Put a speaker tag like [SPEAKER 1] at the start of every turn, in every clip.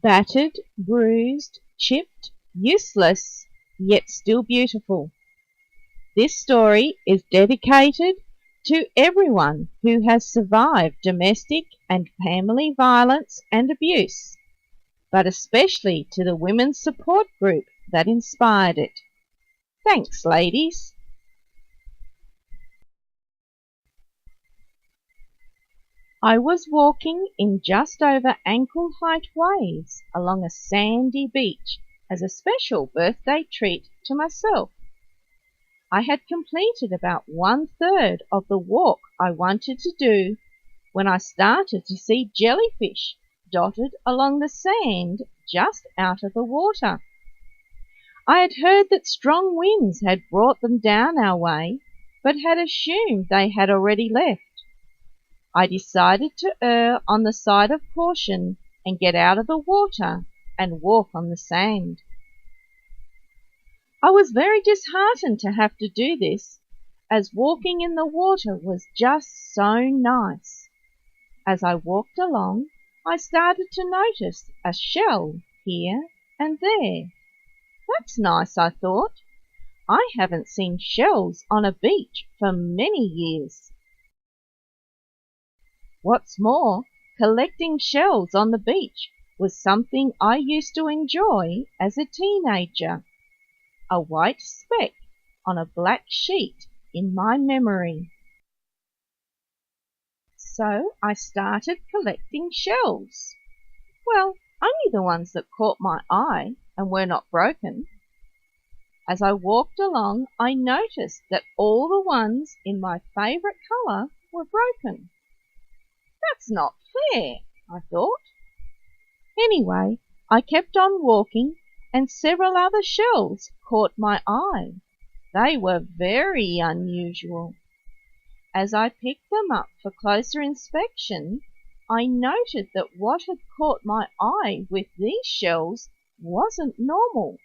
[SPEAKER 1] battered, bruised, chipped, useless, yet still beautiful. This story is dedicated to everyone who has survived domestic and family violence and abuse, but especially to the women's support group that inspired it. Thanks, ladies. I was walking in just over ankle-height waves along a sandy beach as a special birthday treat to myself. I had completed about 1/3 of the walk I wanted to do when I started to see jellyfish dotted along the sand just out of the water. I had heard that strong winds had brought them down our way, but had assumed they had already left. I decided to err on the side of caution and get out of the water and walk on the sand. I was very disheartened to have to do this, as walking in the water was just so nice. As I walked along, I started to notice a shell here and there. That's nice, I thought. I haven't seen shells on a beach for many years. What's more, collecting shells on the beach was something I used to enjoy as a teenager. A white speck on a black sheet in my memory. So I started collecting shells. Well, only the ones that caught my eye and were not broken. As I walked along, I noticed that all the ones in my favourite colour were broken. That's not fair, I thought. Anyway, I kept on walking, and several other shells caught my eye. They were very unusual. As I picked them up for closer inspection, I noted that what had caught my eye with these shells wasn't normal.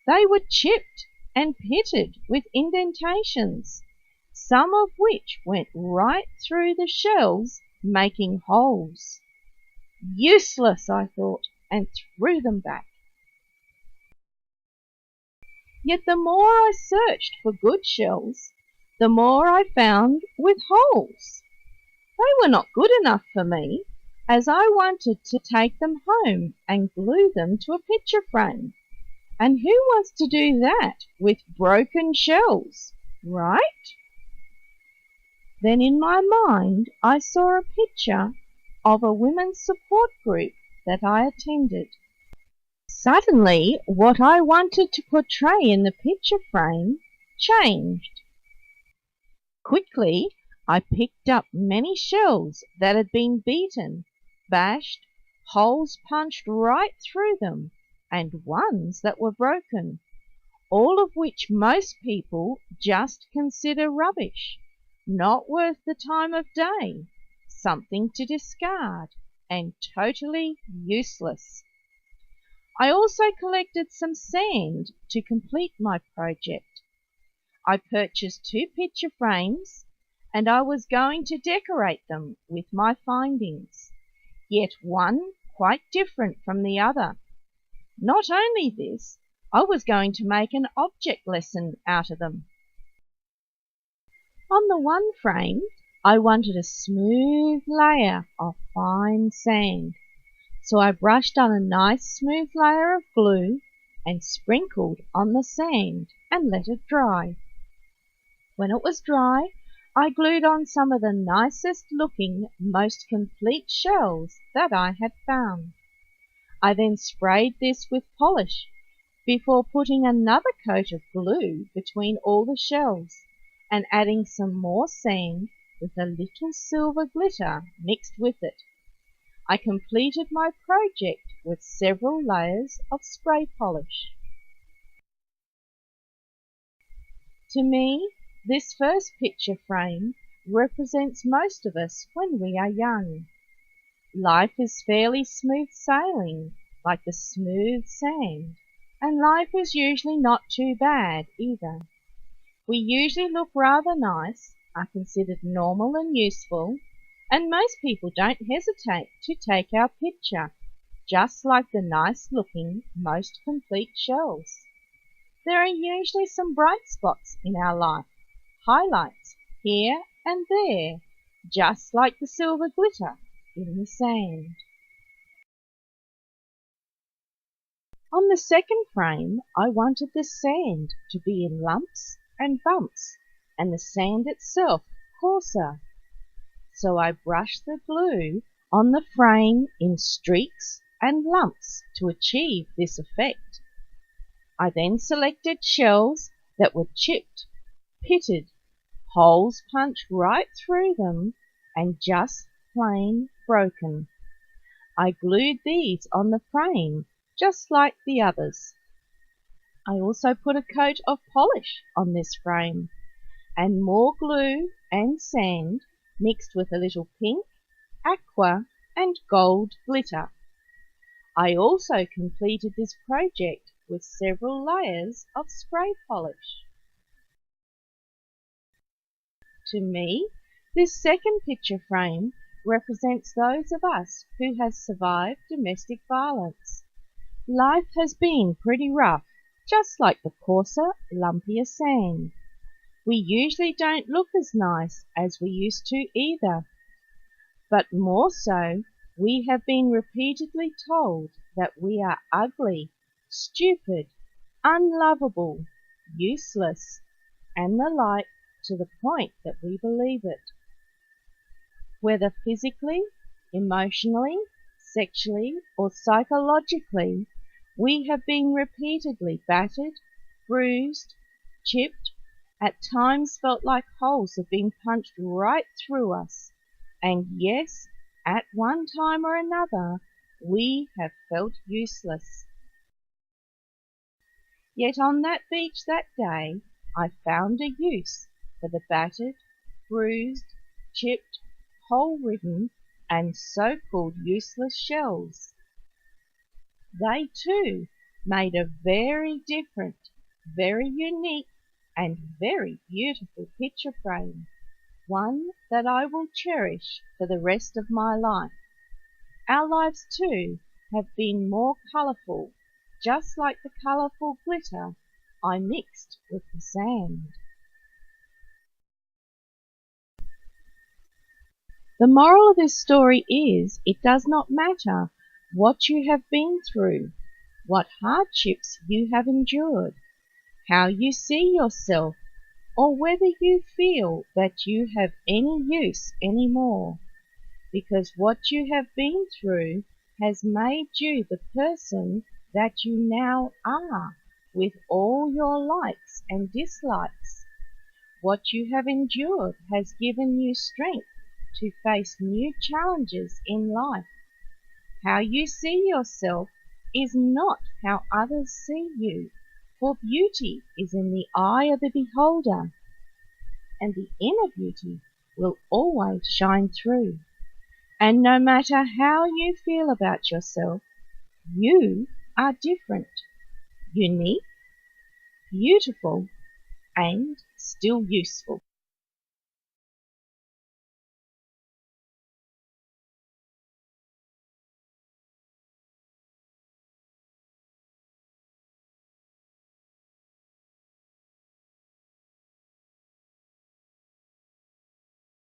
[SPEAKER 1] They were chipped and pitted with indentations, some of which went right through the shells, making holes. Useless, I thought, and threw them back. Yet the more I searched for good shells, the more I found with holes. They were not good enough for me, as I wanted to take them home and glue them to a picture frame. And who wants to do that with broken shells, right? Then in my mind I saw a picture of a women's support group that I attended. Suddenly, what I wanted to portray in the picture frame changed. Quickly, I picked up many shells that had been beaten, bashed, holes punched right through them, and ones that were broken, all of which most people just consider rubbish, not worth the time of day, something to discard, and totally useless. I also collected some sand to complete my project. I purchased 2 picture frames, and I was going to decorate them with my findings, yet one quite different from the other. Not only this, I was going to make an object lesson out of them. On the one frame, I wanted a smooth layer of fine sand, so I brushed on a nice smooth layer of glue and sprinkled on the sand and let it dry. When it was dry, I glued on some of the nicest looking, most complete shells that I had found. I then sprayed this with polish before putting another coat of glue between all the shells and adding some more sand with a little silver glitter mixed with it. I completed my project with several layers of spray polish. To me, this first picture frame represents most of us when we are young. Life is fairly smooth sailing, like the smooth sand, and life is usually not too bad either. We usually look rather nice, are considered normal and useful, and most people don't hesitate to take our picture. just like the nice-looking, most complete shells. There are usually some bright spots in our life, highlights here and there, just like the silver glitter in the sand. On the second frame, I wanted the sand to be in lumps and bumps, and the sand itself coarser. So I brushed the glue on the frame in streaks and lumps to achieve this effect. I then selected shells that were chipped, pitted, holes punched right through them, and just plain broken. I glued these on the frame just like the others. I also put a coat of polish on this frame, and more glue and sand mixed with a little pink, aqua, and gold glitter. I also completed this project with several layers of spray polish. To me, this second picture frame represents those of us who have survived domestic violence. Life has been pretty rough, just like the coarser, lumpier sand. We usually don't look as nice as we used to either. But more so, we have been repeatedly told that we are ugly, stupid, unlovable, useless, and the like, to the point that we believe it. Whether physically, emotionally, sexually, or psychologically, we have been repeatedly battered, bruised, chipped, at times felt like holes have been punched right through us, and yes, at one time or another, we have felt useless. Yet on that beach that day, I found a use for the battered, bruised, chipped, hole-ridden, and so-called useless shells. They too made a very different, very unique, and very beautiful picture frame, one that I will cherish for the rest of my life. Our lives too have been more colourful, just like the colourful glitter I mixed with the sand. The moral of this story is it does not matter what you have been through, what hardships you have endured, how you see yourself, or whether you feel that you have any use anymore, because what you have been through has made you the person that you now are, with all your likes and dislikes. What you have endured has given you strength to face new challenges in life. How you see yourself is not how others see you, for beauty is in the eye of the beholder, and the inner beauty will always shine through. And no matter how you feel about yourself, you are different, unique, beautiful, and still useful.